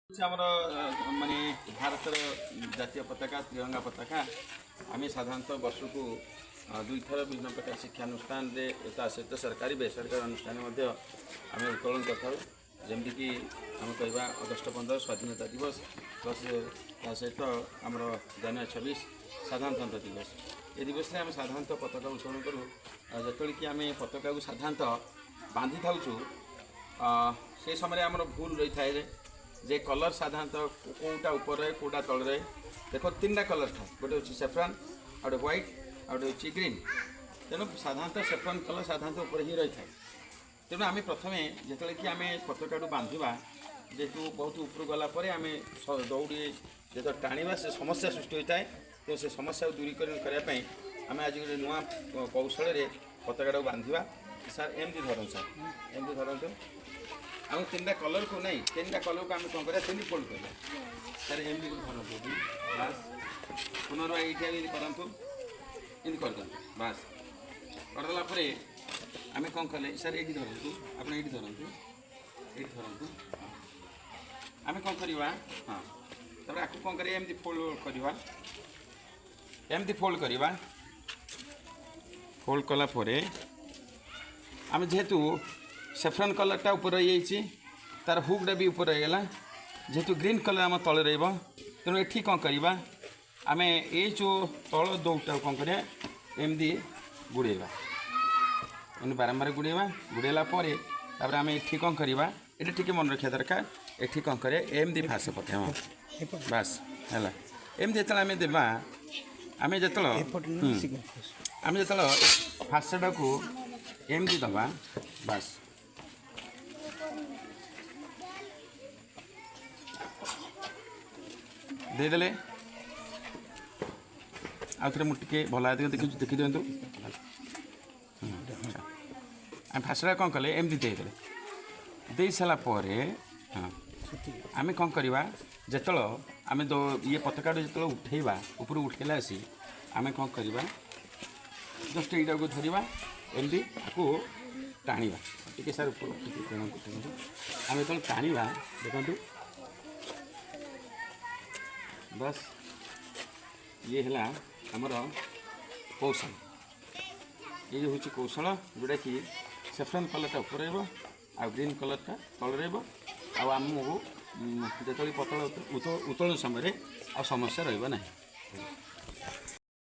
आमर माने भारत जातीय पताका त्रिरंगा पताका आम साधारणतः वर्ष को दुई थर विभिन्न प्रकार शिक्षानुष्ठान सहित सरकारी बेसरकारी अनुष्ठान आम उत्तोलन करमतीक आम कह अगस्ट 15 स्वाधीनता दिवस प्लस सहित आम जनवरी 26 साधारणतंत्र दिवस ये दिवस में आम साधारणतः पताका उत्तोलन करूँ जो कि आम पताका को साधारणतः बांधि था से समय आम भूल रही है जे कलर साधारणतः कोटा ऊपर रहे कोटा तल रहे देखो तीन कलर था गोटे हूँ सेफ्रन आउटे व्हाइट आउटे हूँ ग्रीन तेणु साधारणतः सेफ्रन कलर साधारणतः ऊपर ही रही है तेणु आम प्रथम जो कि आम पताका बांधा जेहतु बहुत ऊपर गलापर आम दौड़ी जो टाणा से समस्या सृष्टि होता है तो से समस्या दूरीकरण करने आम आज गोटे नुआ कौशल पताका बांधा सार एमती धरन सार एमती धरतु आम तीन कलर को नहीं तीन कलर को आम कौन कर तीन फोल्ड कर सर एमती धरतु बास पुनर्वा ये करतु इमती कर बास करदेला आम कौन कले सर ये धरतु आप ये धरतु ये धरतु आम कौन करवा हाँ तब आपको कौन कर एमती फोल्ड करवा एमती फोल्ड करवा फोल्ड कलापर आम जेहेतु सेफ्रन कलरटा ऊपर रही तार हुकटा भी ऊपर रहीगला जेहेतु ग्रीन कलर आम तले रहा तेणु ये कौन करवा आम ये जो तल दौटा कौन कर एमती गुड़ेवा एमती बारंबार गुड़ेवा गुड़ेला आम ये कौन करवा ये टी मन रखा दरकार ये कौन कर एमती फास पकेवा बास है एमती जो आम देवा आम जो आम जो फासटा को एमती दबा बास देदेले आउ थे मुझे भल देखी दिंतु आम फासटा कौन कले एमती देदेले दे सारापर हाँ आम कौन करवा जो आम ये पताका जो उठेवा ऊपर उठेला आसी आम कौन करवा जस्ट यहाँ को धरवा एमती आपको टाणवा टी सार आम जो टाणवा देखु बस ये है आमर कौशल ये हूँ कौशल जोटा कि सेफ्रन कलरटा ऊपर रहा ग्रीन कलरटा तल रमको जो पतल उत्तोलन समय आ समस्या रहा ना।